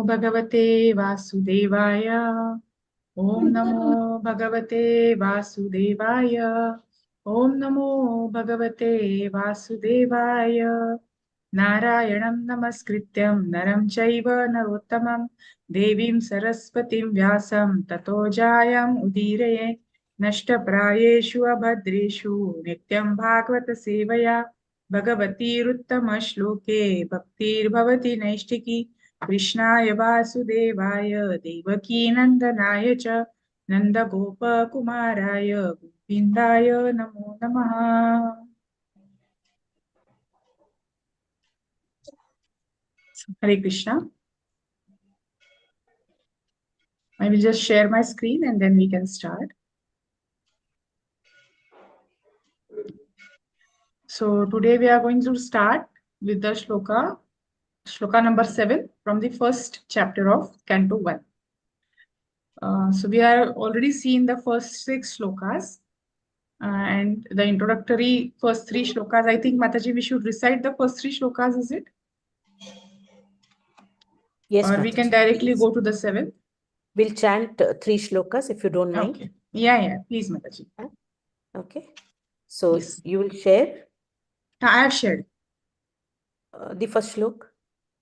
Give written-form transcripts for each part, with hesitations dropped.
Bhagavate Vasudevaya. Om Namo Bhagavate Vasudevaya. Om Namo Bhagavate Vasudevaya. Narayanam Namaskrityam Naram Chaiva Narottamam Devim Saraswatim Vyasam Tato Jayam Udiraye Nashta Prayeshu Abhadreshu Nityam Bhagavata Sevaya Bhagavati Ruttama Shloke Bhaktir Bhavati Naishtiki Krishnaya Vasudevaya Devaki Nandanaaya Cha Nanda Gopa Kumaraya Gopindaya Namo Namaha. Hare Krishna. I will just share my screen and then we can start. So today we are going to start with the shloka number 7 from the first chapter of Canto 1. So we are already seeing the first 6 shlokas and the introductory first 3 shlokas. I think Mataji, we should recite the first 3 shlokas, is it? Yes, or Mataji, we can directly please go to the 7th. We'll chant 3 shlokas if you don't mind. Okay. Yeah. Please, Mataji. Okay. So Yes. you will share I have shared. the first shlok.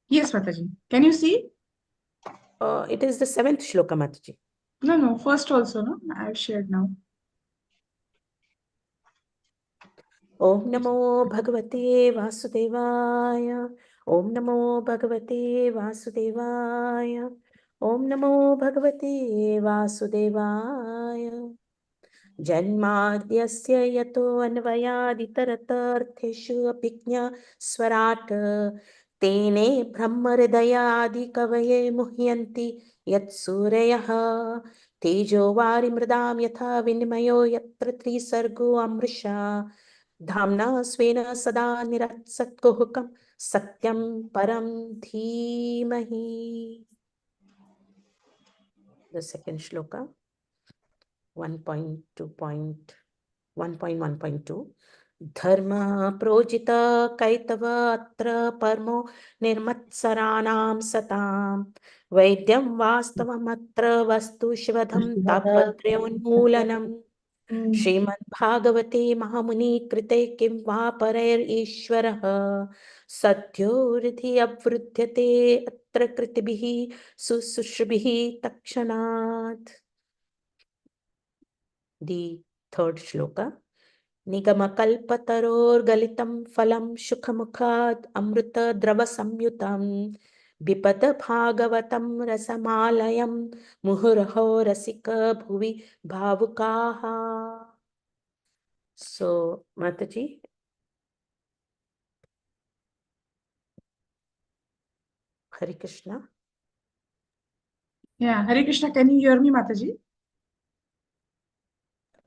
Yes, Mataji. Can you see? It is the 7th shloka, Mataji. No. First also, no? I have shared now. Om Namo Bhagavate Vasudevaya. Om Namo Bhagavate Vasudevaya. Om Namo Bhagavate Vasudevaya. Janmadhyasya yato anvayaditartartheshu apiknya swarat tene brahmaridayadi kavaye muhyanti yat suryaha tejo vari mridam yatha vinmayo yatra trisargo amrisha dhamna svena sada niratsatkuhukam satyam param dhimahi. The second shloka. 1.1.2 Dharma projita kaitava atra parmo nirmatsaraanam satam vaidyam vastavam atra vastu shivadham tapatryoन्मूलनम् Srimad Bhagavate Mahamuni Krite Kim Va Parair Ishwarah Satyo Riddhi Avruddhyate Atra Kritibhihi Susushribihi Takshanat. The third shloka. Nigamakalpataror galitam phalam shukhamukhat amrita drava samyutam vipada bhagavatam rasamalayam muhuraho rasika bhuvi bhavukaha. So, Mataji. Hare Krishna. Yeah, Hare Krishna. Can you hear me, Mataji?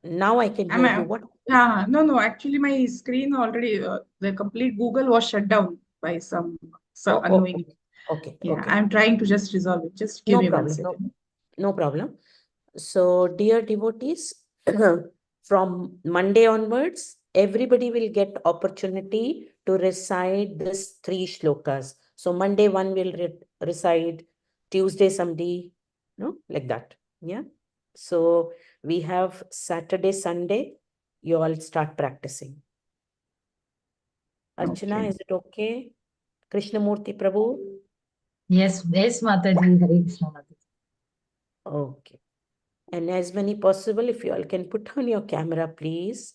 Now I can hear you. What? No. Actually, my screen already, the complete Google was shut down by some unknowing. Okay. Yeah, I'm trying to just resolve it. Just give me 1 second. No problem. So, dear devotees, from Monday onwards, everybody will get opportunity to recite this 3 shlokas. So, Monday one will recite, Tuesday somebody, like that. Yeah. So, we have Saturday, Sunday, you all start practicing. Archana, Okay. is it okay? Krishnamurti Prabhu? Yes, Mataji. Hare Krishna, Mataji. Okay. And as many possible, if you all can put on your camera, please.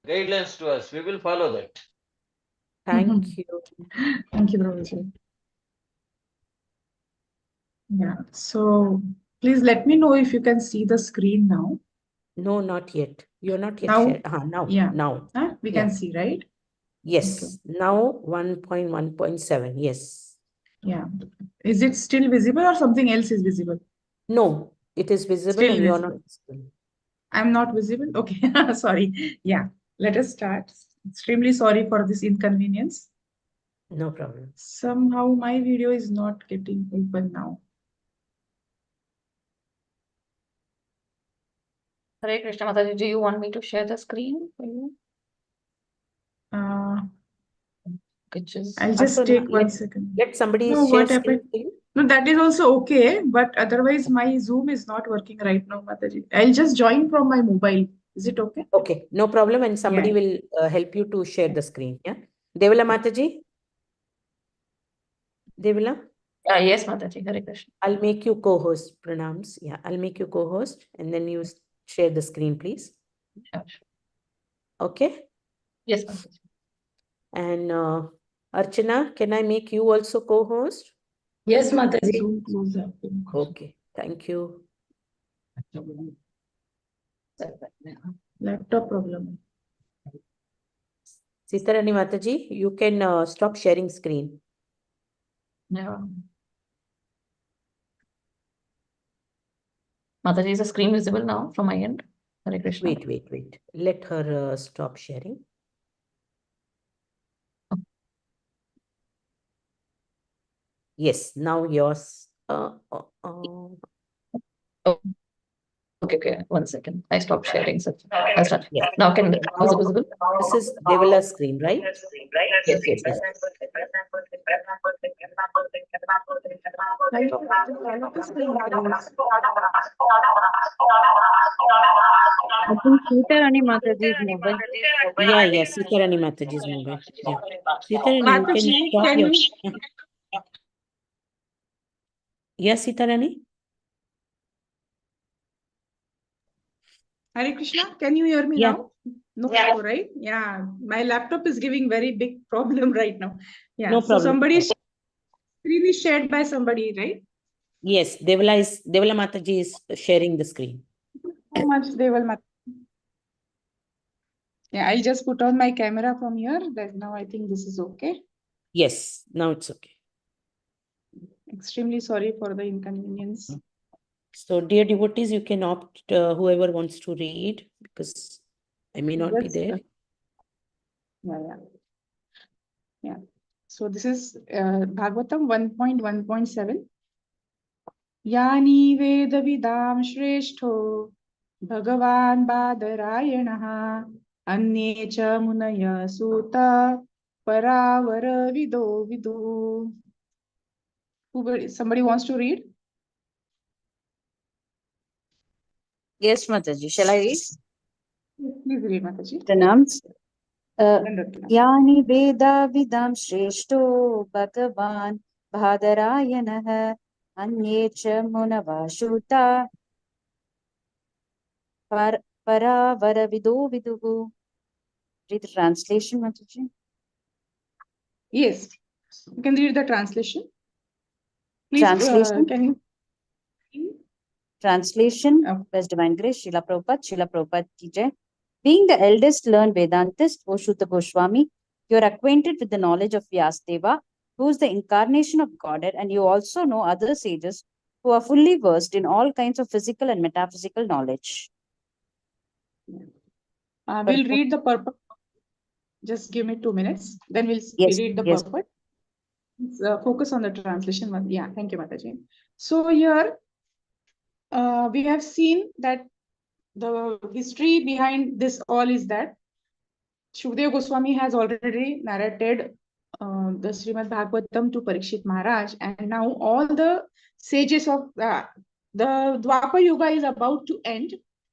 Guidelines to us. We will follow that. Thank you. Thank you, Prabhuji. Yeah. So please let me know if you can see the screen now. No, not yet. You're not yet Now? shared. Now. Yeah. Now. We can see, right? Yes. Okay. Now 1.1.7. Yes. Yeah. Is it still visible or something else is visible? No, it is visible Still and you're visible. not visible. I'm not visible? Okay. Sorry. Yeah. Let us start. Extremely sorry for this inconvenience. No problem. Somehow my video is not getting open now. Hare Krishna, Mataji, do you want me to share the screen for you? which is I'll just Aparna, take 1 second. let somebody No, share what screen happened? for you. No, that is also okay, but otherwise my Zoom is not working right now, Mataji. I'll just join from my mobile. Is it okay? Okay, no problem. And somebody Yeah. will help you to share the screen. Yeah. Devila Mataji? Devila? yes, Mataji, Hare Krishna. I'll make you co-host, Pranams. Yeah, I'll make you co-host and then you share the screen, please. Sure, sure. Okay. Yes, Mataji. And Archana, can I make you also co-host? Yes, Mataji. Zoom close up. Okay, thank you. Laptop problem. Sitarani Mataji, you can stop sharing screen. Yeah. Mataji, is the screen visible now from my end? Hare Krishna. Wait. Let her stop sharing. Yes, now yours. Okay, 1 second. I stopped sharing. So I'll start. Yes. Now is it visible? This is Devila's screen, right? Yes. Yes. I think Seetarani Mataji's mobile. Yeah, Sitarani Mataji's mobile. Yeah. Sitarani, you can Mataji, stop can your... you? Yeah, Sitarani? Hare Krishna, can you hear me Yeah. now? No, right? Yeah, my laptop is giving very big problem right now. Yeah, No so problem. screen is shared by somebody, right? Yes, Devila Mataji is sharing the screen. How much they will matter. Yeah, I'll just put on my camera from here. That now I think this is okay. Yes, now it's okay. Extremely sorry for the inconvenience. So, dear devotees, you can opt whoever wants to read because I may not be there. Yeah. So this is Bhagavatam 1.1.7. Yani Veda Vidam Shrestho Bhagavan Badarayanaha Anye cha Munaya Suta Paravara Vido Vidu. Somebody wants to read? Yes, Mataji. Shall I read? Please read, Mataji. Pranams. Dandavati. Yani Veda Vidam Shreshto Bhagavan Bhadarayanah Anye cha Munavashuta Paravara Vido Vidugu. Read the translation, Mataji. Yes, you can read the translation. Please, Translation. can you? Translation, Best Divine Grace, Srila Prabhupada ki jai. Being the eldest learned Vedantist, O Shuta Goswami, you are acquainted with the knowledge of Vyasadeva, who is the incarnation of Godhead, and you also know other sages who are fully versed in all kinds of physical and metaphysical knowledge. We'll read the purport. Just give me 2 minutes. Then we'll read the purport. Focus on the translation. Yeah, thank you, Mataji. So here we have seen that the history behind this all is that Shukdev Goswami has already narrated the Srimad Bhagavatam to Parikshit Maharaj, and now all the sages of the Dwapar Yuga is about to end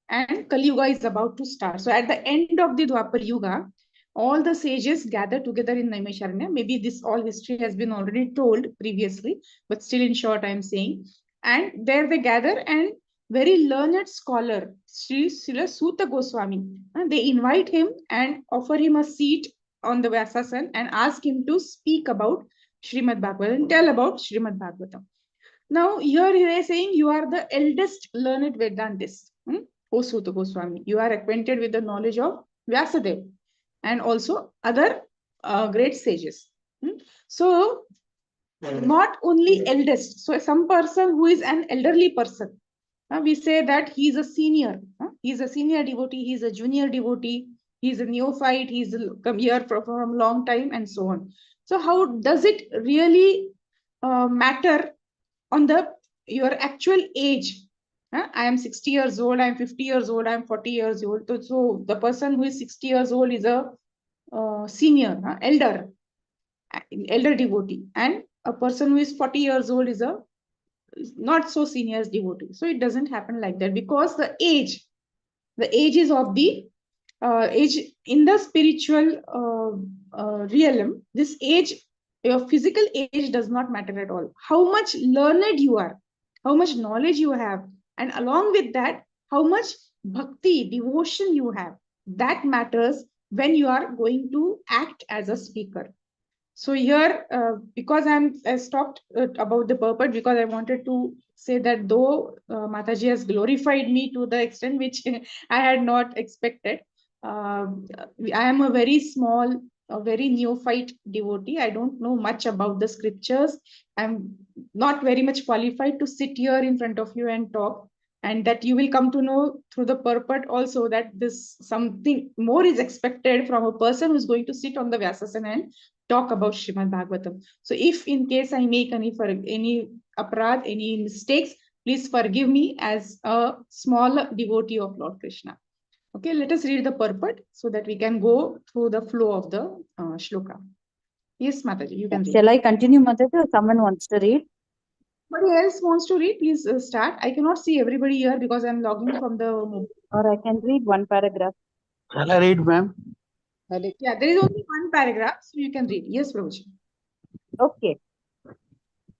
and Kali Yuga is about to start. So at the end of the Dwapar Yuga, all the sages gather together in Naimisharanya. Maybe this all history has been already told previously, but still in short I am saying. And there they gather, and very learned scholar, Srila Suta Goswami, they invite him and offer him a seat on the Vyasasan and ask him to speak about Srimad Bhagavatam and tell about Srimad Bhagavatam. Now, here he is saying, you are the eldest learned Vedantist, O Suta Goswami. You are acquainted with the knowledge of Vyasadeva and also other great sages. So, not only eldest. So, some person who is an elderly person, we say that he is a senior. He is a senior devotee. He is a junior devotee. He is a neophyte. He is come here from a long time and so on. So, how does it really matter on your actual age? I am 60 years old, I am 50 years old, I am 40 years old. So the person who is 60 years old is a senior, elder. elder devotee, and a person who is 40 years old is a not so senior devotee. So it doesn't happen like that, because the age is of the age in the spiritual realm. This age, your physical age does not matter at all. How much learned you are, how much knowledge you have, and along with that, how much bhakti, devotion you have, that matters when you are going to act as a speaker. So here, because I stopped about the purport, because I wanted to say that though Mataji has glorified me to the extent which I had not expected, I am a very small, a very neophyte devotee. I don't know much about the scriptures. I'm not very much qualified to sit here in front of you and talk. And that you will come to know through the purport also that this something more is expected from a person who's going to sit on the Vyasasana and talk about Srimad Bhagavatam. So if in case I make any aparad, any mistakes, please forgive me as a small devotee of Lord Krishna. Okay, let us read the purport so that we can go through the flow of the shloka. Yes, Mataji, you can read. Shall I continue, Mataji, or someone wants to read? Somebody else wants to read, please start. I cannot see everybody here because I'm logging from the mobile. Or I can read one paragraph. Shall I read, ma'am? Yeah, there is only one paragraph, so you can read. Yes, Prabhuji. Okay.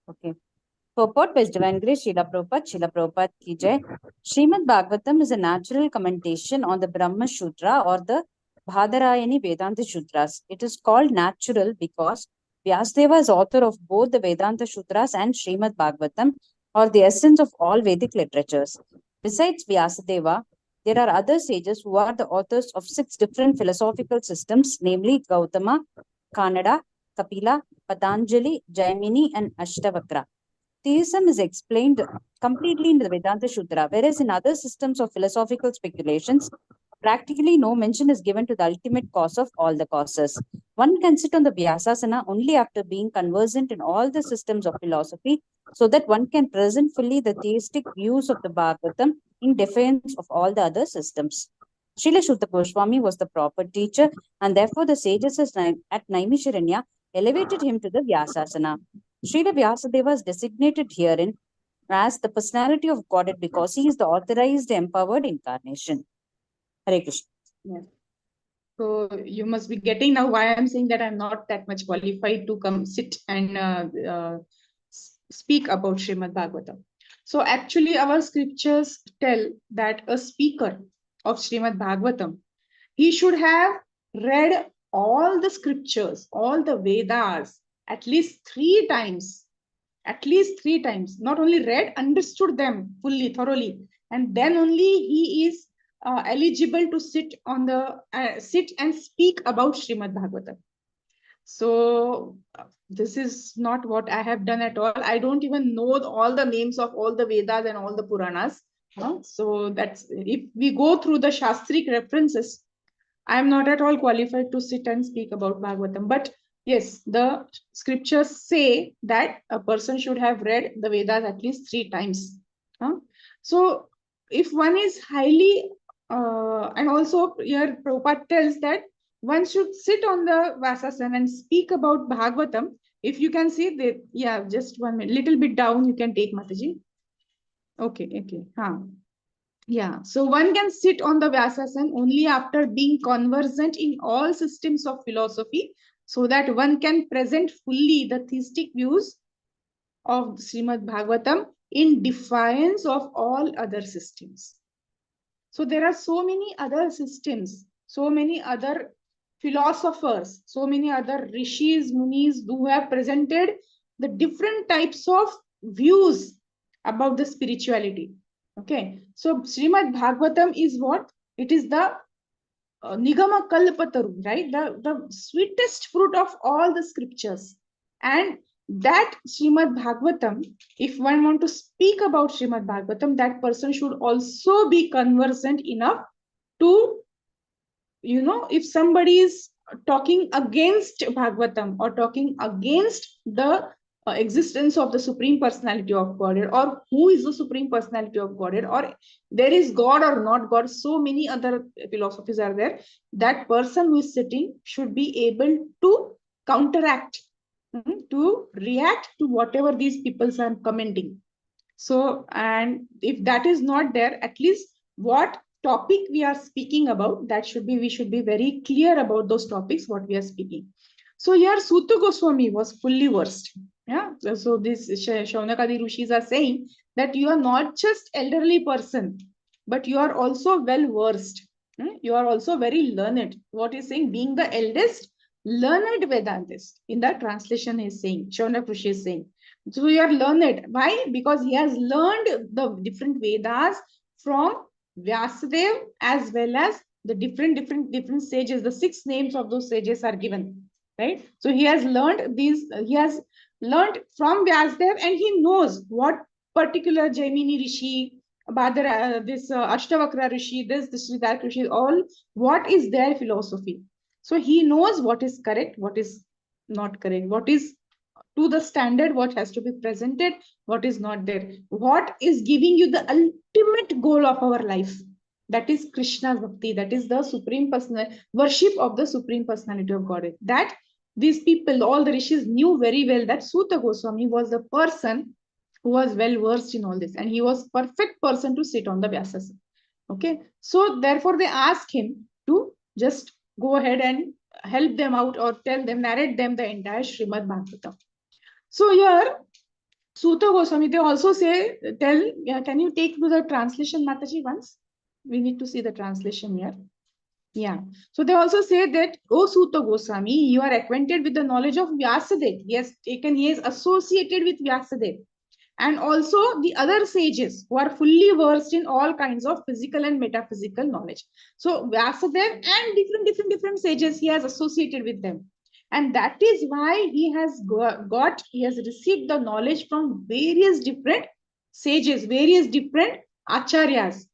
Okay. Purport by His Divine Grace, Srila Prabhupada ki jai. Srimad Bhagavatam is a natural commentation on the Brahma Shutra or the Bhadarayani Vedanta Sutras. It is called natural because Vyasadeva is author of both the Vedanta Sutras and Srimad Bhagavatam, or the essence of all Vedic literatures. Besides Vyasadeva, there are other sages who are the authors of 6 different philosophical systems, namely Gautama, Kannada, Kapila, Patanjali, Jaimini, and Ashtavakra. Theism is explained completely in the Vedanta Sutra, whereas in other systems of philosophical speculations, practically no mention is given to the ultimate cause of all the causes. One can sit on the Vyasasana only after being conversant in all the systems of philosophy, so that one can present fully the theistic views of the Bhagavatam in defiance of all the other systems. Srila Shuddha Goswami was the proper teacher, and therefore the sages at Naimisharanya elevated him to the Vyasasana. Srila Vyasadeva is designated herein as the personality of Godhead because he is the authorized, empowered incarnation. Hare Krishna. Yes. So you must be getting now why I'm saying that I'm not that much qualified to come sit and speak about Srimad Bhagavatam. So actually our scriptures tell that a speaker of Srimad Bhagavatam, he should have read all the scriptures, all the Vedas at least 3 times. At least 3 times. Not only read, understood them fully, thoroughly. And then only he is eligible to sit on the sit and speak about Srimad Bhagavatam. So this is not what I have done at all. I don't even know all the names of all the Vedas and all the Puranas. So that's, if we go through the Shastric references, I am not at all qualified to sit and speak about Bhagavatam. But yes, the scriptures say that a person should have read the Vedas at least 3 times. So if one is highly, and also here Prabhupada tells that one should sit on the Vasasana and speak about Bhagavatam. If you can see that, yeah, just 1 minute, little bit down, you can take, Mataji. Okay. Yeah, so one can sit on the Vyasasana only after being conversant in all systems of philosophy, so that one can present fully the theistic views of Srimad Bhagavatam in defiance of all other systems. So there are so many other systems, so many other philosophers, so many other rishis, munis who have presented the different types of views about the spirituality. Okay, so Srimad Bhagavatam is what? It is the Nigama Kalpataru, right? The sweetest fruit of all the scriptures. And that Srimad Bhagavatam, if one want to speak about Srimad Bhagavatam, that person should also be conversant enough to, if somebody is talking against Bhagavatam or talking against the existence of the Supreme Personality of Godhead, or who is the Supreme Personality of Godhead, or there is God or not God, so many other philosophies are there, that person who is sitting should be able to counteract to react to whatever these people are commenting. So, and if that is not there, at least what topic we are speaking about, that should be, we should be very clear about those topics, what we are speaking. So here Sutta Goswami was fully versed. Yeah. So this Shaunakadi Rishis are saying that you are not just elderly person, but you are also well versed. You are also very learned. What is saying, being the eldest, learned Vedantist. In that translation is saying, Shaunak Rishi is saying. So you are learned. Why? Because he has learned the different Vedas from Vyasadeva, as well as the different sages. The 6 names of those sages are given. Right? So he has learned these, he has learned from Vyasadeva, and he knows what particular Jaimini Rishi, this Ashtavakra Rishi, this Sridhar Rishi, all what is their philosophy. So he knows what is correct, what is not correct, what is to the standard, what has to be presented, what is not there, what is giving you the ultimate goal of our life. That is Krishna's bhakti, that is the supreme personal worship of the supreme personality of God. That these people, all the rishis, knew very well that Sutta Goswami was the person who was well versed in all this, and he was perfect person to sit on the Vyasasana. Okay, so therefore they asked him to just go ahead and help them out, or tell them, narrate them the entire Srimad Bhagavatam. So here, Sutta Goswami, they also say, can you take to the translation, Mataji, once? We need to see the translation here. Yeah. So they also say that, O Sutta Goswami, you are acquainted with the knowledge of Vyasadeva. He is associated with Vyasadeva. And also the other sages who are fully versed in all kinds of physical and metaphysical knowledge. So Vyasadeva and different sages, he has associated with them. And that is why he has received the knowledge from various different sages, various different acharyas,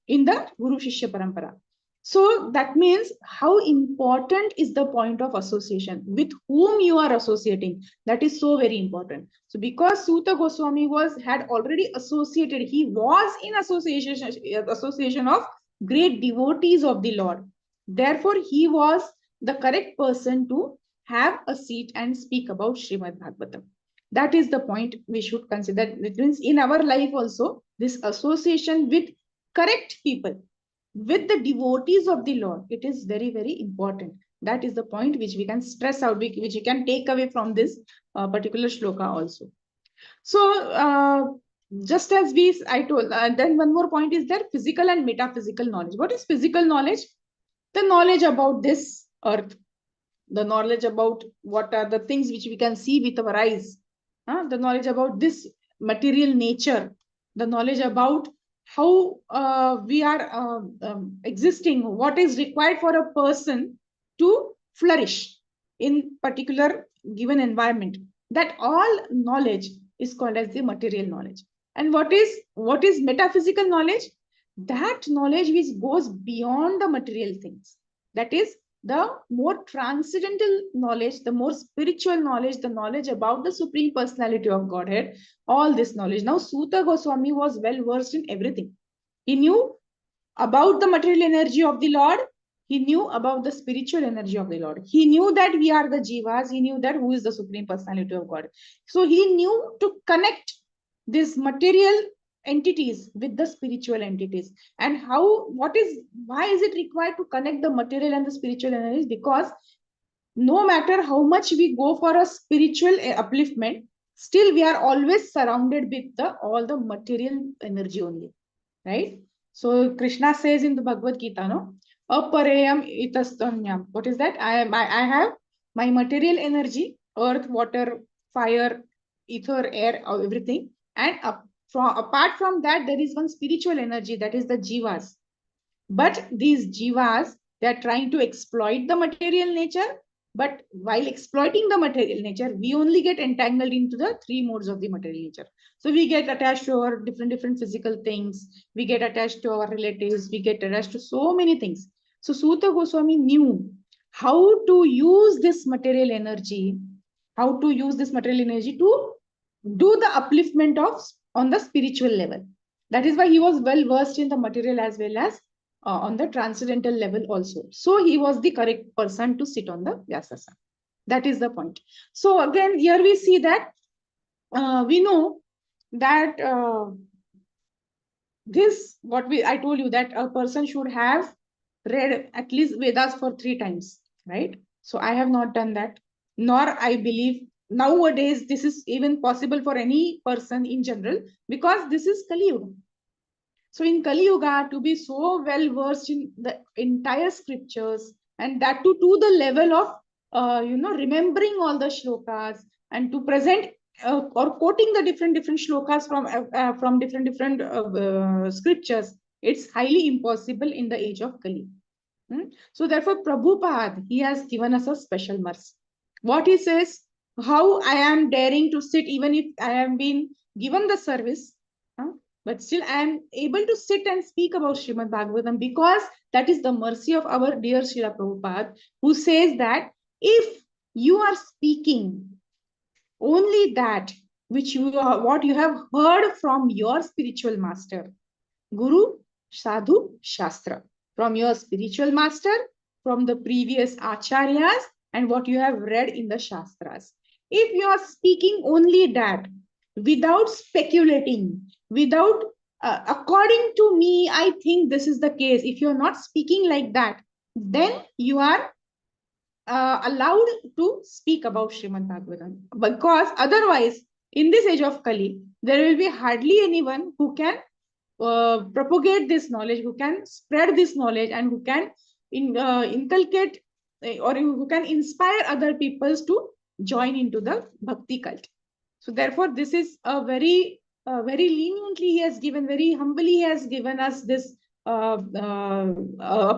in the Guru Shishya Parampara. So that means how important is the point of association, with whom you are associating. That is so very important. So because Sutta Goswami had already associated, he was in association of great devotees of the Lord. Therefore, he was the correct person to have a seat and speak about Srimad Bhagavatam. That is the point we should consider. It means in our life also, this association with correct people, with the devotees of the Lord, it is very, very important. That is the point which we can stress out, which we can take away from this particular shloka also. So, just as I told, then one more point is there, physical and metaphysical knowledge. What is physical knowledge? The knowledge about this earth, the knowledge about what are the things which we can see with our eyes, the knowledge about this material nature, the knowledge about how we are existing, what is required for a person to flourish in particular given environment. That all knowledge is called as the material knowledge. And what is metaphysical knowledge? That knowledge which goes beyond the material things. That is the more transcendental knowledge, the more spiritual knowledge, the knowledge about the Supreme Personality of Godhead, all this knowledge. Now, Sutta Goswami was well versed in everything. He knew about the material energy of the Lord. He knew about the spiritual energy of the Lord. He knew that we are the jivas. He knew that who is the Supreme Personality of God. So he knew to connect this material entities with the spiritual entities. And why is it required to connect the material and the spiritual energies? Because no matter how much we go for a spiritual upliftment, still we are always surrounded with all the material energy only, right? So Krishna says in the Bhagavad Gita, no, aparayam itastamyam. What is that? I have my material energy, earth, water, fire, ether, air, everything. And apart from that, there is one spiritual energy, that is the jivas. But these jivas, they are trying to exploit the material nature. But while exploiting the material nature, we only get entangled into the 3 modes of the material nature. So we get attached to our different physical things. We get attached to our relatives. We get attached to so many things. So Sutta Goswami knew how to use this material energy, to do the upliftment on the spiritual level. That is why he was well versed in the material as well as on the transcendental level also. So he was the correct person to sit on the Vyasasana. That is the point. So again, here we see that we know that I told you that a person should have read at least Vedas for 3 times, right? So I have not done that, nor I believe nowadays this is even possible for any person in general, because this is Kali Yuga. So in Kali Yuga, to be so well versed in the entire scriptures, and that to the level of remembering all the shlokas, and to present or quoting the different shlokas from different scriptures, it's highly impossible in the age of Kali. So therefore, Prabhupada, he has given us a special mercy. What he says, how I am daring to sit, even if I have been given the service, but still I am able to sit and speak about Srimad Bhagavatam, because that is the mercy of our dear Srila Prabhupada, who says that if you are speaking only that which what you have heard from your spiritual master, Guru, Sadhu, Shastra, from your spiritual master, from the previous acharyas, and what you have read in the Shastras. If you are speaking only that, without speculating, without, according to me, I think this is the case. If you're not speaking like that, then you are allowed to speak about Srimad Bhagavatam. Because otherwise, in this age of Kali, there will be hardly anyone who can propagate this knowledge, who can spread this knowledge, and who can inculcate or who can inspire other peoples to join into the bhakti cult. So therefore, this is a very leniently he has given, very humbly he has given us this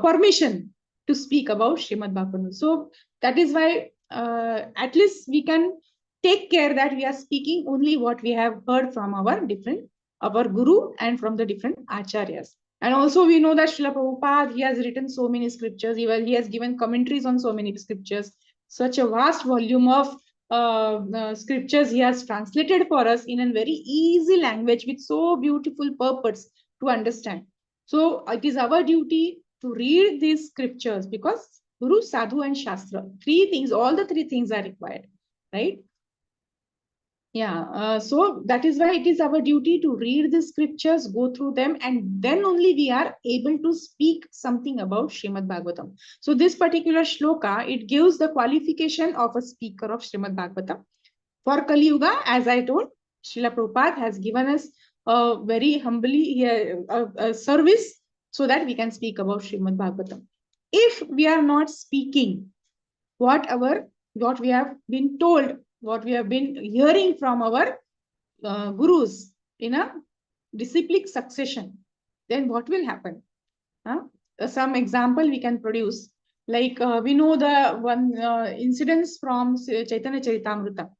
permission to speak about Srimad Bhagavatam. So that is why at least we can take care that we are speaking only what we have heard from our Guru and from the different acharyas. And also we know that Srila Prabhupada, he has written so many scriptures, he has given commentaries on so many scriptures, such a vast volume of scriptures he has translated for us in a very easy language with so beautiful purpose to understand. So it is our duty to read these scriptures, because Guru, Sadhu and Shastra, 3 things, all the 3 things are required, right? Yeah, so that is why it is our duty to read the scriptures, go through them, and then only we are able to speak something about Srimad Bhagavatam. So this particular shloka, it gives the qualification of a speaker of Srimad Bhagavatam. For Kali Yuga, as I told, Srila Prabhupada has given us very humbly a service so that we can speak about Srimad Bhagavatam. If we are not speaking what we have been told, what we have been hearing from our gurus in a disciplic succession, then what will happen? Some example we can produce, like we know the one incidents from Chaitanya Charitamrita.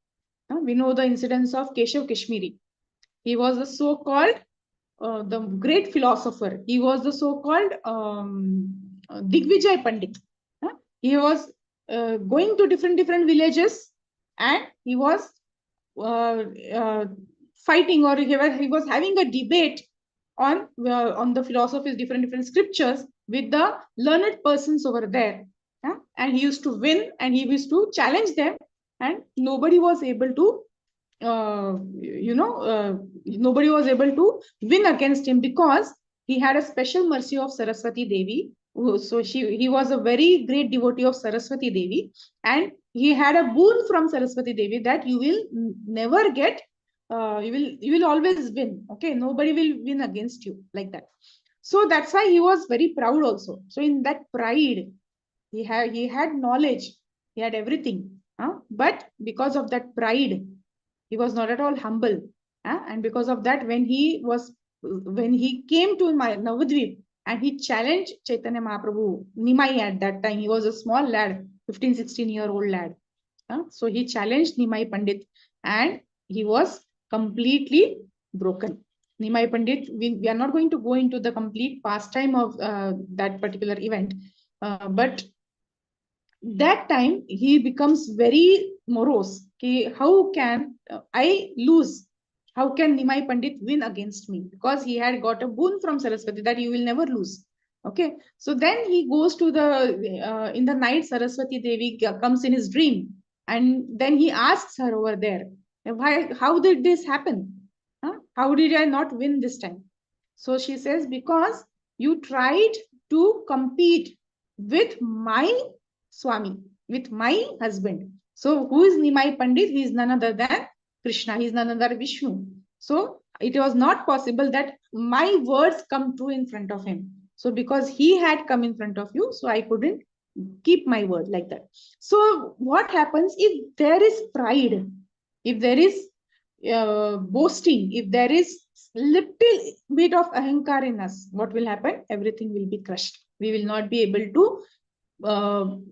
We know the incidents of Keshav Kashmiri. He was the so-called the great philosopher. He was the so-called Digvijay Pandit. He was going to different villages, and he was fighting, or he was having a debate on the philosophy's different scriptures with the learned persons over there. And he used to win, and he used to challenge them, and nobody was able to nobody was able to win against him, because he had a special mercy of Saraswati Devi. So he was a very great devotee of Saraswati Devi, and he had a boon from Saraswati Devi that you will never get, you will always win. Okay, nobody will win against you, like that. So that's why he was very proud also. So in that pride, he had knowledge, he had everything, but because of that pride, he was not at all humble. And because of that, when he came to Navadvip and he challenged Chaitanya Mahaprabhu, Nimai at that time, he was a small lad, 15-16-year-old lad. So he challenged Nimai Pandit, and he was completely broken. Nimai Pandit, we are not going to go into the complete pastime of that particular event, but that time he becomes very morose. Okay, how can I lose? How can Nimai Pandit win against me? Because he had got a boon from Saraswati that you will never lose. Okay, so then he goes to the in the night, Saraswati Devi comes in his dream, And then he asks her over there, why, how did this happen? How did I not win this time? So she says, because you tried to compete with my Swami, with my husband. So who is Nimai Pandit? He is none other than Krishna. He is none other than Vishnu. So it was not possible that my words come true in front of him. So because he had come in front of you, so I couldn't keep my word, like that. So what happens if there is pride, if there is boasting, if there is little bit of ahankar in us, what will happen? Everything will be crushed. We will not be able to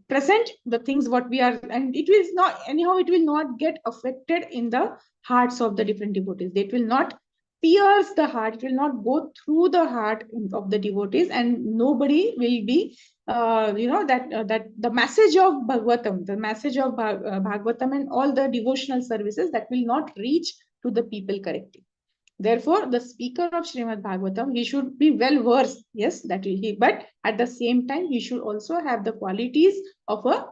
present the things what we are, and it will not, anyhow, it will not get affected in the hearts of the different devotees. It will not pierce the heart, it will not go through the heart of the devotees, and nobody will be that the message of Bhagavatam, the message of Bhagavatam and all the devotional services, that will not reach to the people correctly. Therefore, the speaker of Srimad Bhagavatam, he should be well versed, yes, that he, but at the same time, he should also have the qualities of a,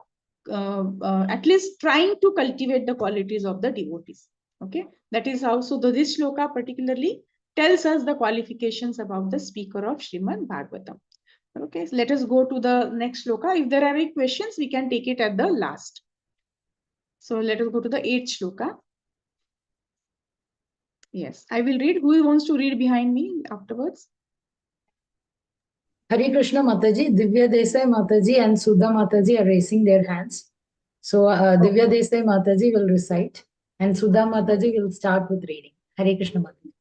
at least trying to cultivate the qualities of the devotees. Okay, that is how. So this shloka particularly tells us the qualifications about the speaker of Srimad Bhagavatam. Okay, so let us go to the next shloka. If there are any questions, we can take it at the last. So let us go to the 8th shloka. Yes, I will read. Who wants to read behind me afterwards? Hare Krishna Mataji, Divya Desai Mataji and Sudha Mataji are raising their hands. So Divya Desai Mataji will recite and Sudha Mataji will start with reading. Hare Krishna Mataji.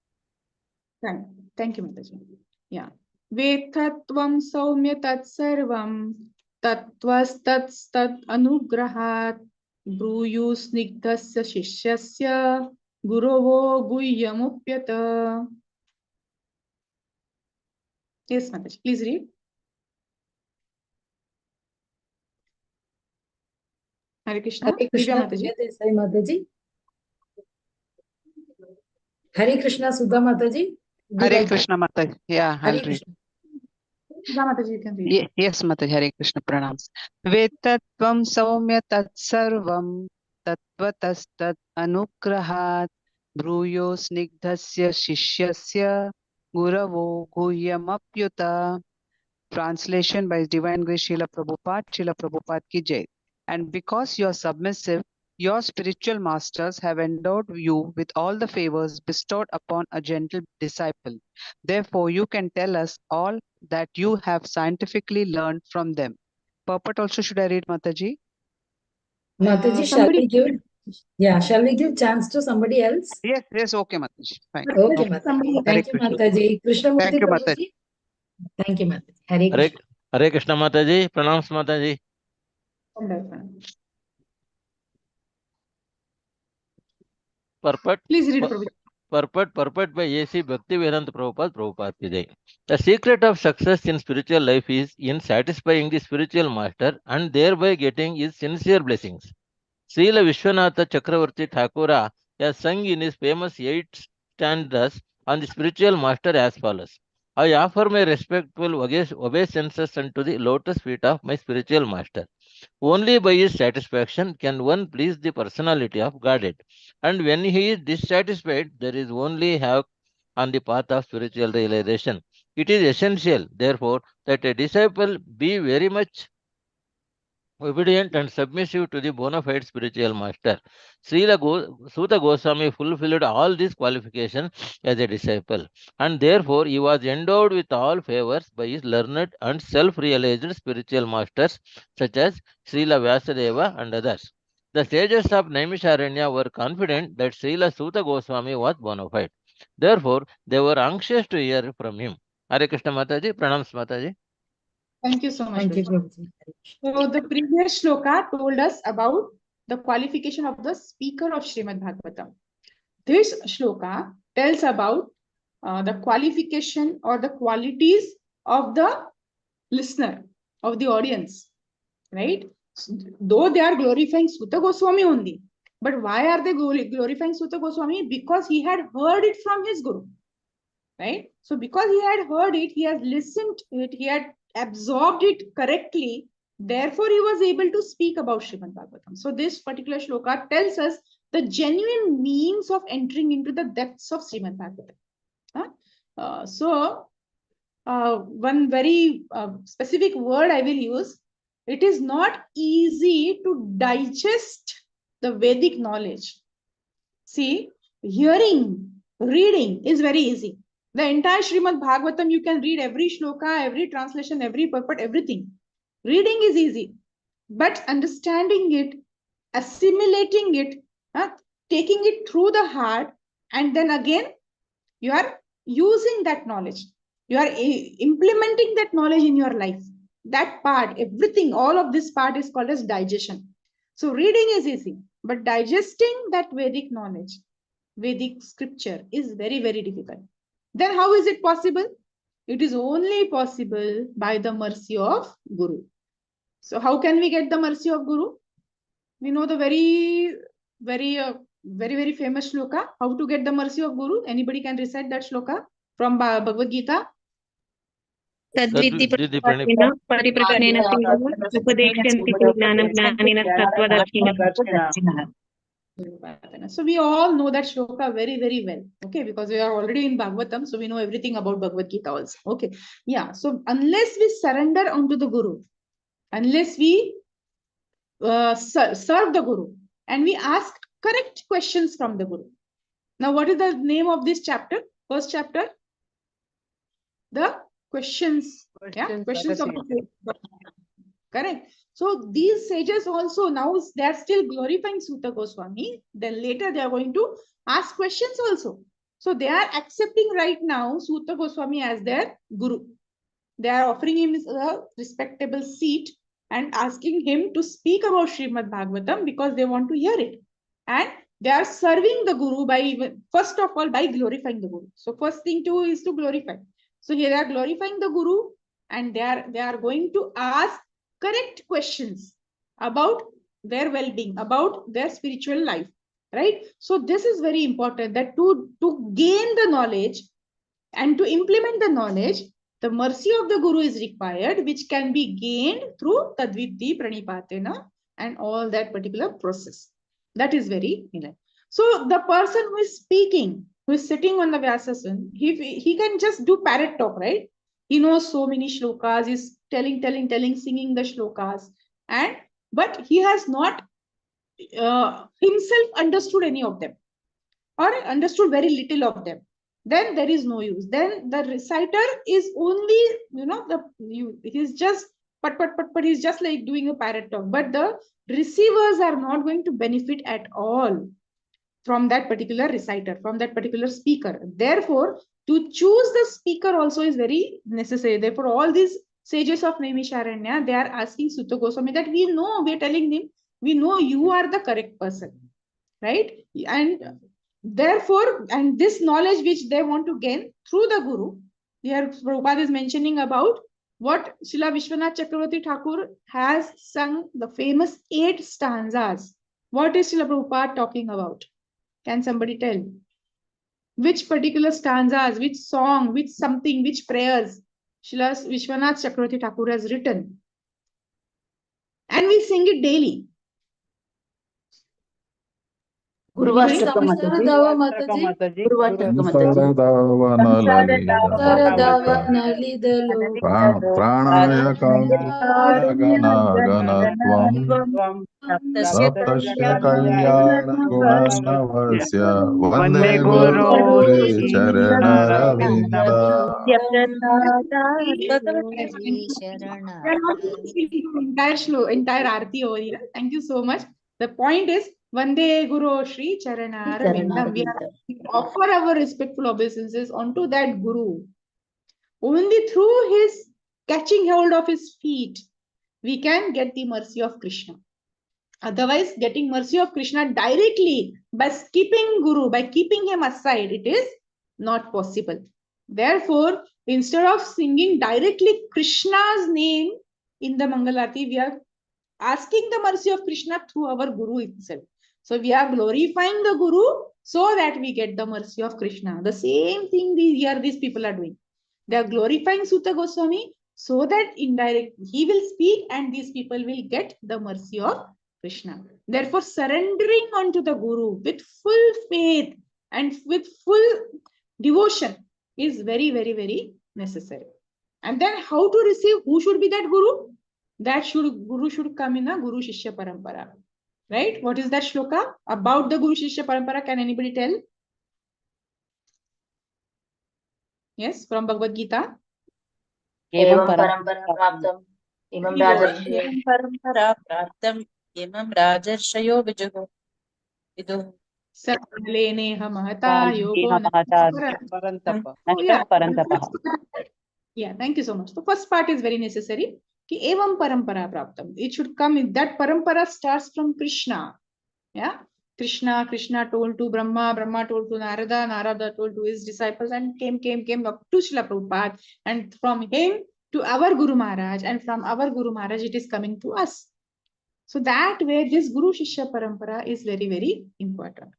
Thank you, Mataji. Yeah. Vethatvam saumya tat sarvam tattvastat anugrahat bruyu snigdasya shishyasya gurovo guhyamupyata. Yes, Mataji, please read. Hare Krishna. Hare Krishna Mataji. Divya Desai Mataji. Hare Krishna Sudha Mataji. Hare Krishna Mataji. Yeah, I'll Hare read. Krishna. Mataji, you can read. Yes, Mataji. Hare Krishna pranams. Vetatvam saumya tatsarvam tattvatastat anugrahat bruyo snigdhasya shishyasya guravo guhyamapyuta. Translation by His Divine Grace Srila Prabhupada ki jai. And because you are submissive, your spiritual masters have endowed you with all the favors bestowed upon a gentle disciple. Therefore, you can tell us all that you have scientifically learned from them. Purport also should I read, Mataji? Mataji, shall we give chance to somebody else? Yes, okay, Mataji. Fine. Okay, Mataji. Thank you, Mataji. Krishnamurti Thank you, Mataji. Prabhuji. Thank you, Mataji. Hare Krishna. Hare Krishna Mataji, pranams Mataji. Purport. Please read, Prabhuji. Purport by A.C. Bhaktivedanta Prabhupada ki jai. The secret of success in spiritual life is in satisfying the spiritual master and thereby getting his sincere blessings. Srila Vishwanatha Chakravarti Thakura has sung in his famous 8 stanzas on the spiritual master as follows. I offer my respectful obeisances unto the lotus feet of my spiritual master. Only by his satisfaction can one please the personality of Godhead. And when he is dissatisfied, there is only havoc on the path of spiritual realization. It is essential, therefore, that a disciple be very much obedient and submissive to the bona fide spiritual master. Srila Suta Goswami fulfilled all these qualifications as a disciple, and therefore he was endowed with all favors by his learned and self-realized spiritual masters such as Srila Vyasadeva and others. The sages of Naimisharanya were confident that Srila Suta Goswami was bona fide. Therefore, they were anxious to hear from him. Hare Krishna Mataji, pranams Mataji. Thank you so much. Thank you, Prabhuji. So the previous shloka told us about the qualification of the speaker of Srimad Bhagavatam. This shloka tells about the qualification or the qualities of the listener, of the audience, right? Though they are glorifying Suta Goswami only, but why are they glorifying Suta Goswami? Because he had heard it from his guru, right? So because he had heard it, he has listened to it, he had absorbed it correctly, Therefore, he was able to speak about Srimad Bhagavatam. So this particular shloka tells us the genuine means of entering into the depths of Srimad Bhagavatam. One very specific word I will use. It is not easy to digest the Vedic knowledge. See, hearing, reading is very easy. The entire Srimad Bhagavatam, you can read every shloka, every translation, every purport, everything. Reading is easy, but understanding it, assimilating it, taking it through the heart, and then again, you are using that knowledge. You are implementing that knowledge in your life. That part, everything, all of this part is called as digestion. So reading is easy, but digesting that Vedic knowledge, Vedic scripture is very, very difficult. Then how is it possible? It is only possible by the mercy of Guru. So how can we get the mercy of Guru? We know the very, very famous shloka. How to get the mercy of Guru? Anybody can recite that shloka from Bhagavad Gita? तद्विद्धि प्रतिपन्नेन परिप्रश्नेन उपदेक्ष्यन्ति ज्ञानं ज्ञानिनः तत्त्वदर्शिनः. So we all know that shloka very, very well. Okay, because we are already in Bhagavatam, so we know everything about Bhagavad Gita also. Okay, yeah. So unless we surrender unto the Guru, unless we serve the Guru, and we ask correct questions from the Guru. Now, what is the name of this chapter? First chapter? The questions. Questions of the faith. Correct. So these sages also, now they are still glorifying Suta Goswami. Then later they are going to ask questions also. So they are accepting right now Suta Goswami as their Guru. They are offering him a respectable seat and asking him to speak about Srimad Bhagavatam because they want to hear it. And they are serving the Guru by, first of all, by glorifying the Guru. So first thing to is to glorify. So here they are glorifying the Guru, and they are going to ask correct questions about their well-being, about their spiritual life, right? So this is very important, that to gain the knowledge and to implement the knowledge, the mercy of the Guru is required, which can be gained through Tadviddhi Pranipatena and all that particular process. That is very important. So the person who is speaking, who is sitting on the Vyasasan, he can just do parrot talk, right? He knows so many shlokas, he's telling, singing the shlokas, but he has not himself understood any of them, or understood very little of them. Then there is no use. Then the reciter is only, he's just but he's just like doing a parrot talk. But the receivers are not going to benefit at all from that particular reciter, from that particular speaker. Therefore, to choose the speaker also is very necessary. Therefore, all these sages of Naimisharanya, they are asking Suta Goswami that we are telling him, we know you are the correct person, right? And therefore, and this knowledge which they want to gain through the Guru, here Prabhupada is mentioning about what Srila Vishwanath Chakravarti Thakur has sung, the famous 8 stanzas. What is Srila Prabhupada talking about? Can somebody tell? Which particular stanzas, which song, which something, which prayers Srila Vishwanath Chakravarti Thakur has written? And we sing it daily. Gurvastaka Mataji. Saradava Mataji. Gurvastaka Saradava Nalidalo. Pranaya Ganatvam Saptasya Kalyana Gunarnavasya Vande Guru Charana Ravinda. Entire Aarti over here. Thank you so much. The point is, Vande Guru Shri Charana Ravindam. We offer our respectful obeisances onto that Guru. Only through his catching hold of his feet, we can get the mercy of Krishna. Otherwise, getting mercy of Krishna directly by skipping Guru, by keeping him aside, it is not possible. Therefore, instead of singing directly Krishna's name in the Mangalarti, we are asking the mercy of Krishna through our Guru itself. So we are glorifying the Guru so that we get the mercy of Krishna. The same thing these people are doing. They are glorifying Suta Goswami so that indirectly he will speak and these people will get the mercy of Krishna. Therefore, surrendering unto the Guru with full faith and with full devotion is very, very, very necessary. And then how to receive? Who should be that Guru? Guru should come in a Guru Shishya Parampara. Right? What is that shloka? About the Guru Shishya Parampara, can anybody tell? Yes, from Bhagavad Gita. Evam parampara praptam. Imam rajarshayo. Evam parampara praptam. Imam rajarshayo vijuhu. Viduhu. Sarvaleneha mahata yogo Parantapa. Yeah, thank you so much. The first part is very necessary. Ki evam parampara praptam. It should come in that parampara starts from Krishna. Yeah. Krishna told to Brahma, Brahma told to Narada, Narada told to his disciples, and came up to Srila Prabhupada, and from him to our Guru Maharaj, and from our Guru Maharaj it is coming to us. So that way this Guru Shishya Parampara is very, very important.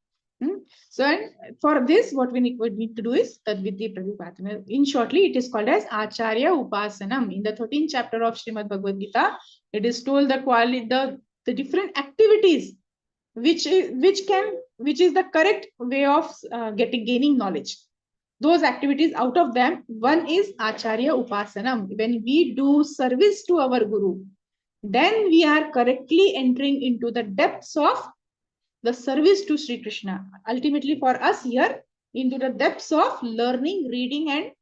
So and for this, what we need to do is Tadviti Prabhupada. In shortly, it is called as Acharya Upasanam. In the 13th chapter of Srimad Bhagavad Gita, it is told the different activities which is the correct way of gaining knowledge. Those activities, out of them, one is Acharya Upasanam. When we do service to our Guru, then we are correctly entering into the depths of the service to Sri Krishna. Ultimately, for us here, into the depths of learning, reading, and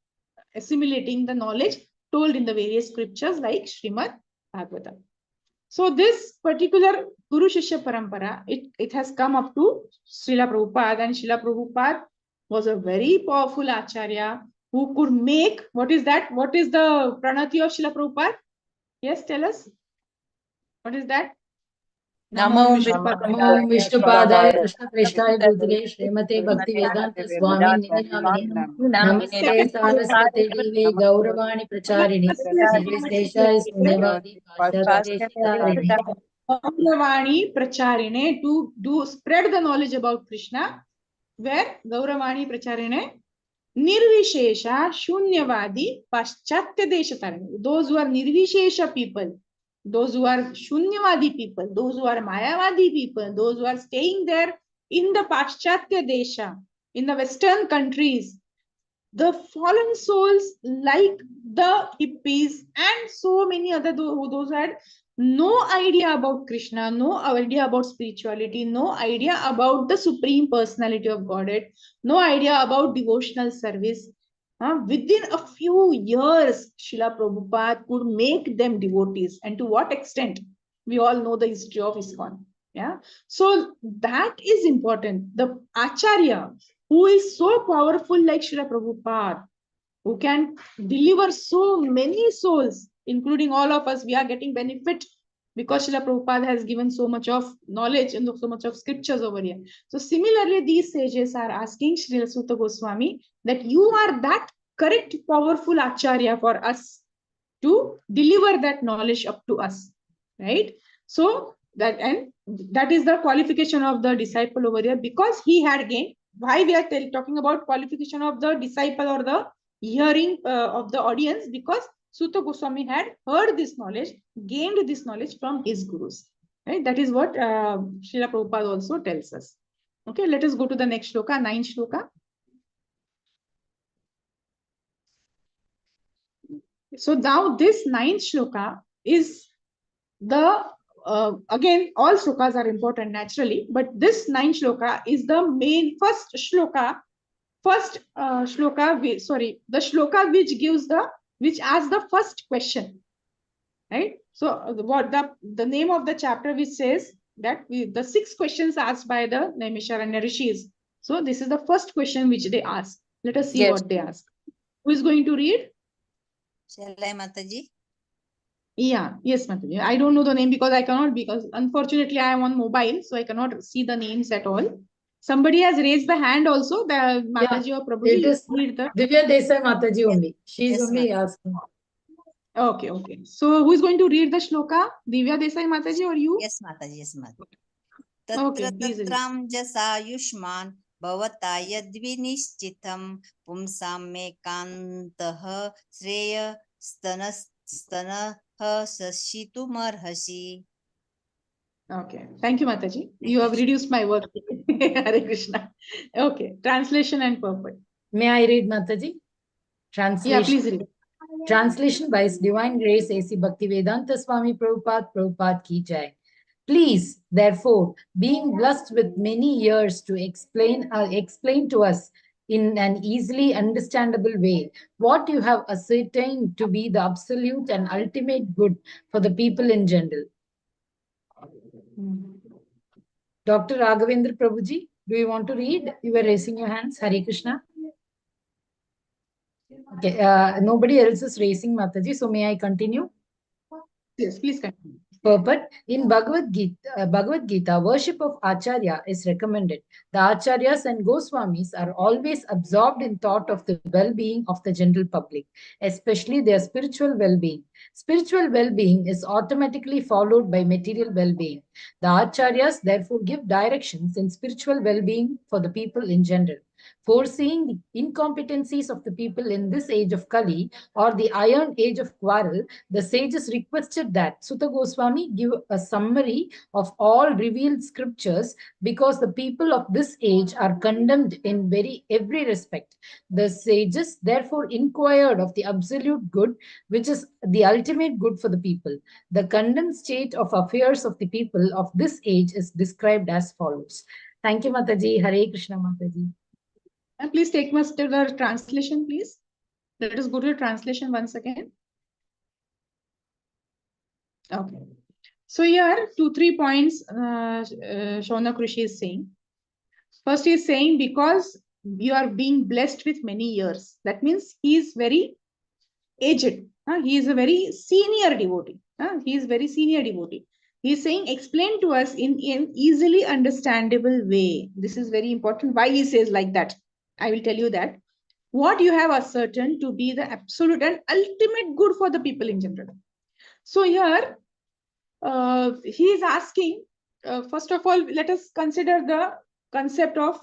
assimilating the knowledge told in the various scriptures like Srimad Bhagavatam. So this particular Guru Shishya Parampara, it has come up to Srila Prabhupada, and Srila Prabhupada was a very powerful Acharya who could make, what is that? What is the pranati of Srila Prabhupada? Yes, tell us. What is that? Namo Vishnupadaya Krishna Preshthaya Bhutale Srimate Bhakti Vedanta Swami Niti Namine Namaste Saraswate Deve Gauravani Pracharini Nirvishesha Sunyavadi Pashyadeshitarini Gauravani Pracharine, to spread the knowledge about Krishna, where Gauravani Pracharine Nirvishesha Shunyavadi Paschatya Deshatarani. Those who are Nirvishesha people, those who are Shunyavadi people, those who are Mayavadi people, those who are staying there in the Paschatya Desha, in the Western countries, the fallen souls like the hippies and so many other those who had no idea about Krishna, no idea about spirituality, no idea about the Supreme Personality of Godhead, no idea about devotional service. Within a few years, Srila Prabhupada could make them devotees. And to what extent? We all know the history of ISKCON. Yeah. So that is important. The Acharya, who is so powerful like Srila Prabhupada, who can deliver so many souls, including all of us, we are getting benefit because Srila Prabhupada has given so much of knowledge and so much of scriptures over here. So similarly, these sages are asking Srila Sutta Goswami that you are that correct, powerful Acharya for us to deliver that knowledge up to us, right? So that is the qualification of the disciple over here, because he had gained. Why we are talking about qualification of the disciple or the hearing of the audience? Because Sutta Goswami had heard this knowledge, gained this knowledge from his gurus. Right? That is what Srila Prabhupada also tells us. Okay, let us go to the next shloka, 9th shloka. So now this 9th shloka is the again, all shlokas are important naturally, but this 9th shloka is the main first shloka. The shloka which asks the first question, right? So what the name of the chapter which says that the 6 questions asked by the Naimisharanya Rishis. So this is the first question which they ask. Let us see what they ask. Who is going to read? Shall I, Mataji? Yeah, yes, Mataji. I don't know the name because I cannot, because unfortunately I am on mobile, so I cannot see the names at all. Somebody has raised the hand also. The Mataji or Prabhuji. It is Divya Desai Mataji only. She is only asking. Okay. So who is going to read the shloka? Divya Desai Mataji or you? Yes, Mataji. Yes, Mataji. Okay, Tatra tatram jasayushman bhavata yadvinishchitam pumsam me kantaha sreya स्तनः सशितुमर्हसि. Okay, thank you, Mataji. You have reduced my work. Hare Krishna. Okay, translation and purport. May I read, Mataji? Translation. Yeah, please read. Translation by His Divine Grace A.C. Bhaktivedanta Swami Prabhupada Ki Jai. Please, therefore, being blessed with many years to explain to us in an easily understandable way what you have ascertained to be the absolute and ultimate good for the people in general. Dr. Raghavendra Prabhuji, do you want to read? You were raising your hands. Hare Krishna. Okay, nobody else is raising, Mataji, so may I continue? Yes, please continue. Purport. In Bhagavad Gita, worship of Acharya is recommended. The Acharyas and Goswamis are always absorbed in thought of the well-being of the general public, especially their spiritual well-being. Spiritual well-being is automatically followed by material well-being. The Acharyas therefore give directions in spiritual well-being for the people in general. Foreseeing the incompetencies of the people in this age of Kali or the iron age of quarrel, the sages requested that Sutta Goswami give a summary of all revealed scriptures because the people of this age are condemned in every respect. The sages therefore inquired of the absolute good, which is the ultimate good for the people. The condemned state of affairs of the people of this age is described as follows. Thank you, Mataji. Hare Krishna, Mataji. And please take us to the translation, please. Let us go to the translation once again. Okay. So here, 2-3 points Shaunak Rishi is saying. First, he is saying because you are being blessed with many years. That means he is very aged. He is a very senior devotee. He is very senior devotee. He is saying, explain to us in an easily understandable way. This is very important. Why he says like that? I will tell you that. What you have ascertained to be the absolute and ultimate good for the people in general. So here, he is asking, first of all, let us consider the concept of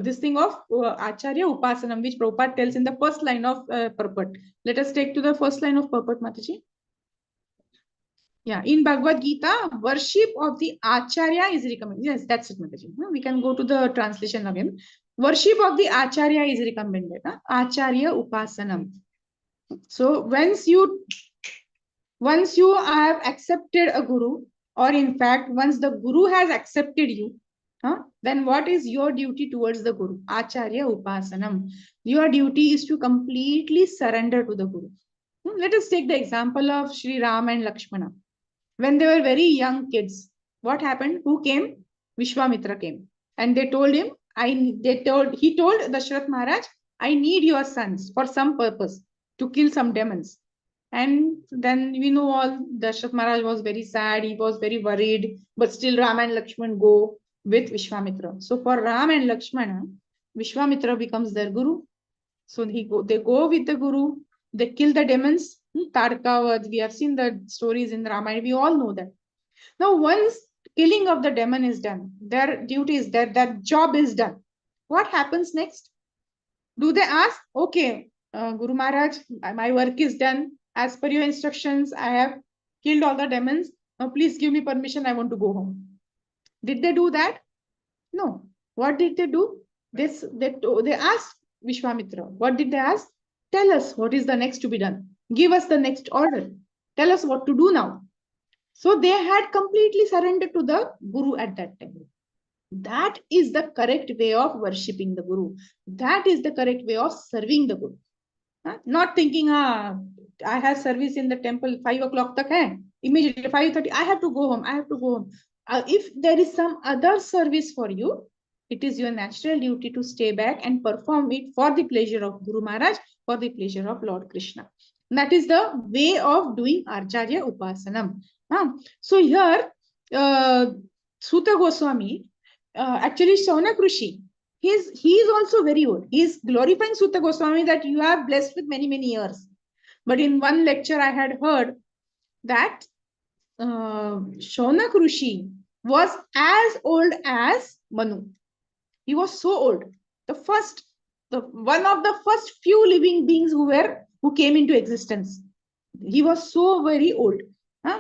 this thing of Acharya Upasanam, which Prabhupada tells in the first line of purport. Let us take to the first line of purport, Mataji. Yeah, in Bhagavad Gita, worship of the Acharya is recommended. Yes, that's it, Mataji. We can go to the translation again. Worship of the Acharya is recommended. Acharya Upasanam. So once you have accepted a guru, or in fact, once the guru has accepted you, then what is your duty towards the guru? Acharya Upasanam. Your duty is to completely surrender to the guru. Let us take the example of Sri Ram and Lakshmana. When they were very young kids, what happened? Who came? Vishwamitra came. And they told him, he told Dashrath Maharaj, I need your sons for some purpose, to kill some demons. And then we know all, Dashrath Maharaj was very sad, he was very worried, but still Ram and Lakshman go with Vishwamitra. So for Ram and Lakshmana, Vishwamitra becomes their guru. So they go with the guru, they kill the demons. Tarkavad, we have seen the stories in Ramayana, we all know that. Now, once killing of the demon is done, their duty is there, their job is done. What happens next? Do they ask, okay, Guru Maharaj, my work is done. As per your instructions, I have killed all the demons. Now, please give me permission. I want to go home. Did they do that? No. What did they do? They asked Vishwamitra. What did they ask? Tell us what is the next to be done. Give us the next order. Tell us what to do now. So they had completely surrendered to the Guru at that time. That is the correct way of worshipping the Guru. That is the correct way of serving the Guru. Not thinking, I have service in the temple 5 o'clock tak hai. Immediately 5:30, I have to go home. I have to go home. If there is some other service for you, it is your natural duty to stay back and perform it for the pleasure of Guru Maharaj, for the pleasure of Lord Krishna. That is the way of doing Acharya Upasanam. So here, Sutta Goswami, actually Shaunak Rishi, he is also very old. He is glorifying Sutta Goswami that you are blessed with many, many years. But in one lecture I had heard that Shaunak Rishi was as old as Manu. He was so old. One of the first few living beings who came into existence. He was so very old.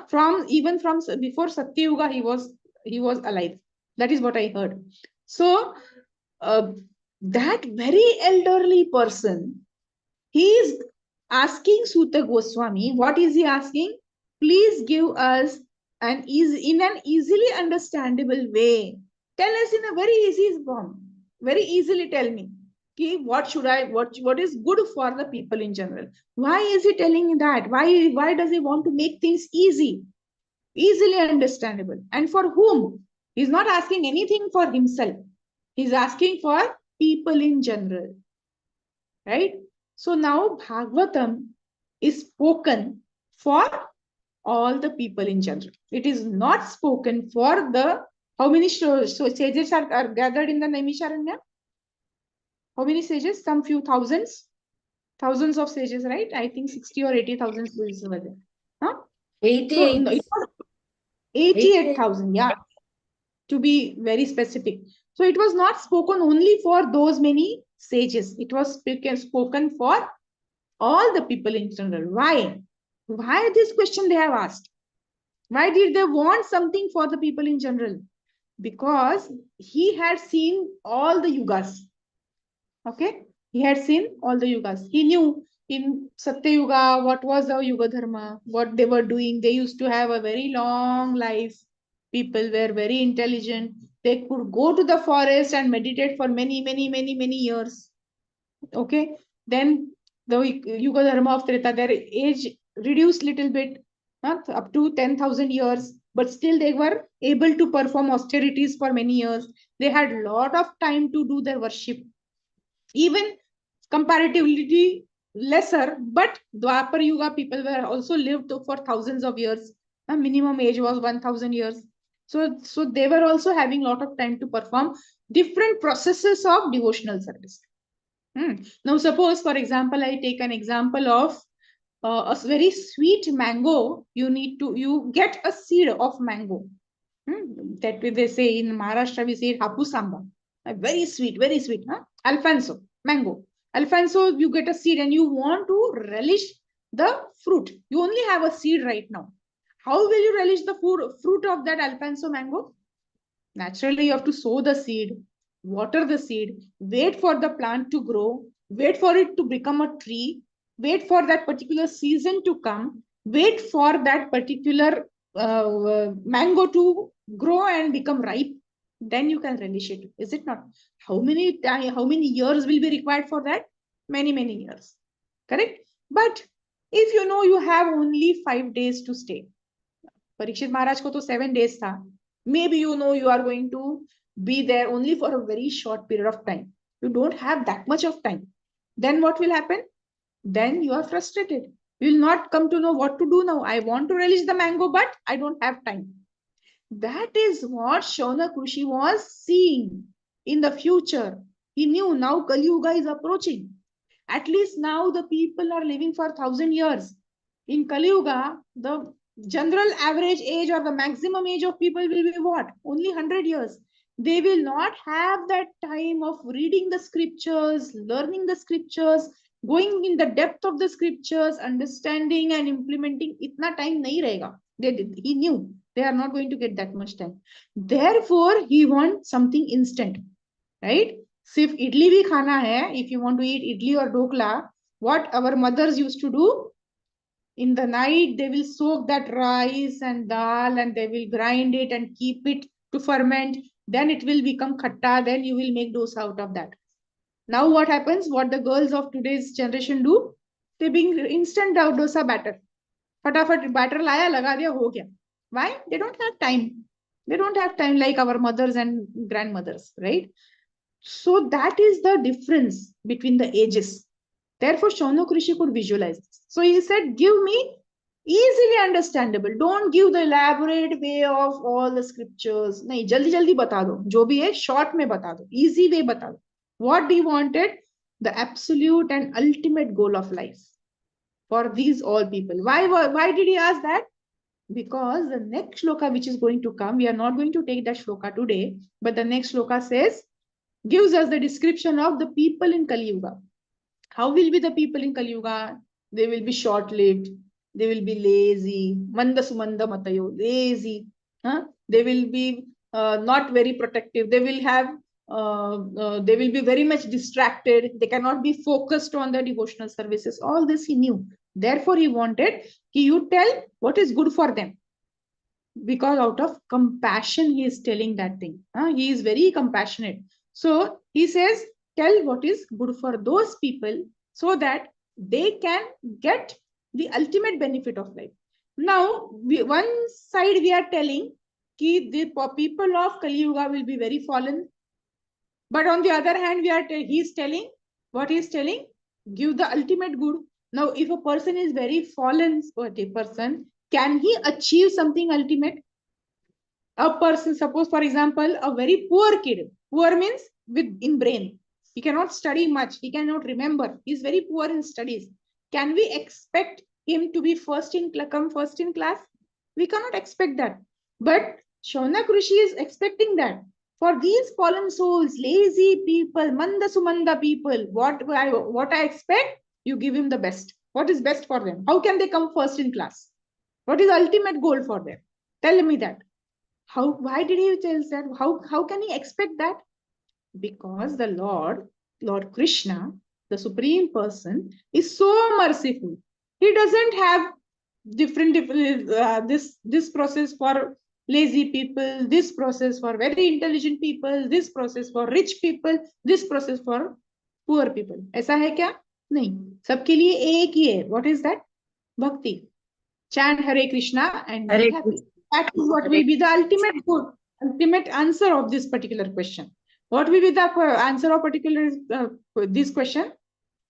From before Satya Yuga, he was alive. That is what I heard. So that very elderly person, he is asking Suta Goswami, what is he asking? Please give us in an easily understandable way. Tell us in a very easy form. Very easily tell me. What is good for the people in general? Why is he telling that? Why does he want to make things easily understandable? And for whom? He's not asking anything for himself. He's asking for people in general. Right? So now Bhagavatam is spoken for all the people in general. It is not spoken for the, how many sages are gathered in the Naimisharanya? How many sages? Some few thousands of sages, right? I think 60 or 80,000 sages were there. Huh? 88. So 88,000, yeah, to be very specific. So it was not spoken only for those many sages. It was spoken for all the people in general. Why? Why this question they have asked? Why did they want something for the people in general? Because he had seen all the yugas. Okay? He had seen all the yugas. He knew in Satya Yuga what was the Yuga Dharma, what they were doing. They used to have a very long life. People were very intelligent. They could go to the forest and meditate for many, many, many, many years. Okay? Then the Yuga Dharma of Treta, their age reduced little bit, up to 10,000 years, but still they were able to perform austerities for many years. They had a lot of time to do their worship. Even comparatively lesser, but Dwapar Yuga people were also lived for thousands of years. A minimum age was 1,000 years. So they were also having a lot of time to perform different processes of devotional service. Now, suppose, for example, I take an example of a very sweet mango. You get a seed of mango. That way they say in Maharashtra, we say hapusamba. Very sweet, very sweet. Alfonso, mango. Alfonso, you get a seed and you want to relish the fruit. You only have a seed right now. How will you relish the fruit of that Alfonso mango? Naturally, you have to sow the seed, water the seed, wait for the plant to grow, wait for it to become a tree, wait for that particular season to come, wait for that particular mango to grow and become ripe. Then you can relish it. Is it not? How many years will be required for that? Many, many years. Correct? But if you know you have only 5 days to stay, Parikshit Maharaj ko to 7 days tha. Maybe you know you are going to be there only for a very short period of time. You don't have that much of time. Then what will happen? Then you are frustrated. You will not come to know what to do now. I want to relish the mango, but I don't have time. That is what Shaunak Rishi was seeing in the future. He knew now Kali Yuga is approaching. At least now the people are living for 1,000 years. In Kali Yuga, the general average age or the maximum age of people will be what? Only 100 years. They will not have that time of reading the scriptures, learning the scriptures, going in the depth of the scriptures, understanding and implementing. Itna time nahi rahega. He knew they are not going to get that much time. Therefore, he wants something instant, right? So if idli bhi khana hai, if you want to eat idli or dokla, what our mothers used to do, in the night, they will soak that rice and dal and they will grind it and keep it to ferment. Then it will become khatta. Then you will make dosa out of that. Now what happens? What the girls of today's generation do? They bring instant dosa batter. Fatafat batter laya, laga diya, ho gaya. Why? They don't have time. They don't have time like our mothers and grandmothers, right? So that is the difference between the ages. Therefore, Shaunak Rishi could visualize this. So he said, give me easily understandable. Don't give the elaborate way of all the scriptures. Nahi, jaldi bata do. Jo bhi hai, short mein bata do. Easy way bata do. What he wanted? The absolute and ultimate goal of life for these all people. Why did he ask that? Because the next shloka which is going to come, we are not going to take that shloka today, but the next shloka says, gives us the description of the people in Kali Yuga. How will be the people in Kali Yuga? They will be short-lived. They will be lazy. Manda sumanda matayo, lazy. They will be not very protective. They will have they will be very much distracted. They cannot be focused on the devotional services. All this he knew. Therefore, he wanted you tell what is good for them. Because out of compassion, he is telling that thing. He is very compassionate. So he says, tell what is good for those people so that they can get the ultimate benefit of life. Now, one side we are telling that the people of Kali Yuga will be very fallen. But on the other hand, he is telling, what he is telling? Give the ultimate good. Now, if a person is very fallen person, can he achieve something ultimate? A person, suppose for example, a very poor kid. Poor means in brain. He cannot study much. He cannot remember. He is very poor in studies. Can we expect him to be come first in class? We cannot expect that. But Shaunak Rishi is expecting that. For these fallen souls, lazy people, manda sumanda people, what I expect, you give him the best. What is best for them? How can they come first in class? What is the ultimate goal for them? Tell me that. Why did he tell that? How can he expect that? Because the Lord Krishna, the Supreme Person, is so merciful. He doesn't have different this process for lazy people, this process for very intelligent people, this process for rich people, this process for poor people. ऐसा है क्या? नहीं. सबके लिए एक ही है. What is that? Bhakti. Chant Hare Krishna and be happy. That is what will be the ultimate answer of this particular question. What will be the answer of this question?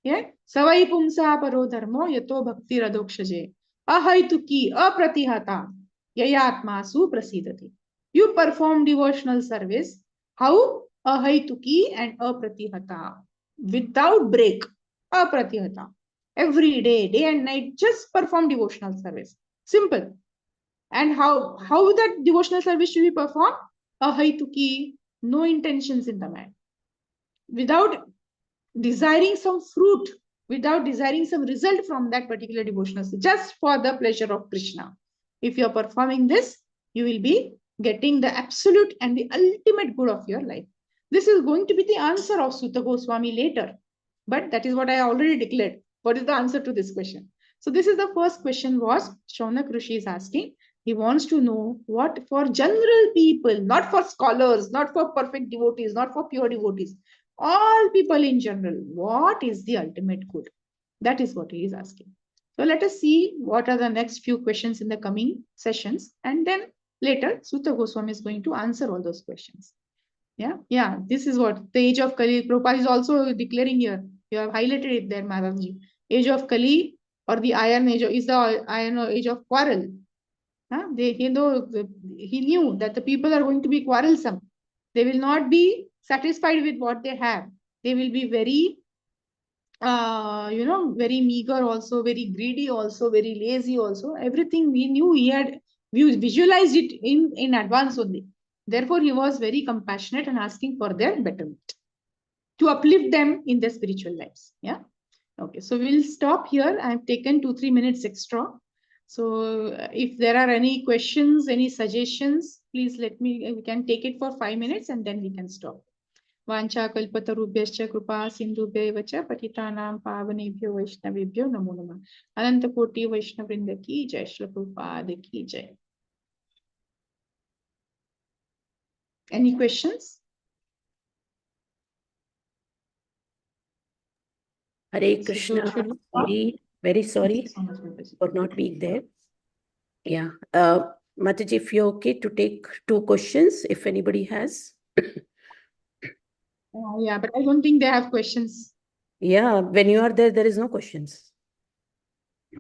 Yeah. Savai pumsa paro dharmo yato bhakti radokshaje ahaituki apratihata yayatmasu prasidati. You perform devotional service. How? Ahaituki and apratihata. Without break. Apratihata. Every day, day and night, just perform devotional service. Simple. And how that devotional service should be performed? Ahaituki, no intentions in the mind. Without desiring some fruit, without desiring some result from that particular devotional service, just for the pleasure of Krishna. If you are performing this, you will be getting the absolute and the ultimate good of your life. This is going to be the answer of Sutta Goswami later. But that is what I already declared. What is the answer to this question? So this is the first question was Shaunak Rishi is asking. He wants to know what for general people, not for scholars, not for perfect devotees, not for pure devotees, all people in general, what is the ultimate good? That is what he is asking. So let us see what are the next few questions in the coming sessions. And then later, Sutta Goswami is going to answer all those questions. Yeah, this is what the age of Kali. Prabhupada is also declaring here. You have highlighted it there, Madhavji. Age of Kali or the iron age is the iron age of quarrel. He knew that the people are going to be quarrelsome. They will not be satisfied with what they have. They will be very, very meager also, very greedy also, very lazy also. Everything we knew, he had visualized it in advance only. Therefore, he was very compassionate and asking for their betterment to uplift them in their spiritual lives. Yeah. Okay. So we'll stop here. I've taken 2-3 minutes extra. So if there are any questions, any suggestions, please let me, we can take it for 5 minutes and then we can stop. Vancha kalpatarubhyascha kripa sindhubhyaiva cha patitanam pavanebhyo vaishnavebhyo namo namah. Ananta koti vaishnavrinda ki jai, Srila Prabhupada ki jai. Any questions? Hare Krishna. Very sorry for not being there. Yeah. Mataji, if you're okay to take 2 questions, if anybody has. Yeah, but I don't think they have questions. Yeah, when you are there, there is no questions.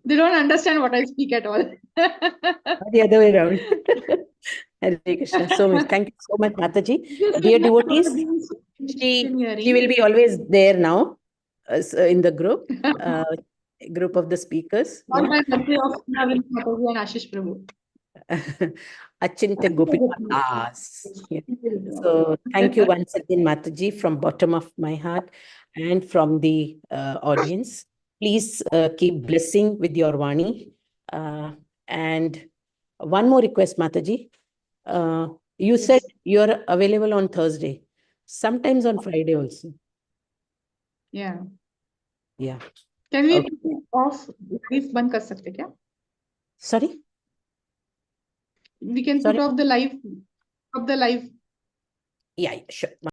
They don't understand what I speak at all. The other way around. Hare Krishna. So much. Thank you so much, Mataji. Dear devotees, she will be always there now in the group of the speakers. All my birthday of Navin Mataji and Ashish Prabhu. Achintya Gopikas. Yeah. So thank you once again, Mataji, from bottom of my heart and from the audience. Please keep blessing with your Vani. And one more request, Mataji. You said you're available on Thursday, sometimes on Friday also. Yeah. Yeah. Can we Okay. off live बंद कर सकते क्या? Sorry? We can Sorry? put off the live. Yeah, sure.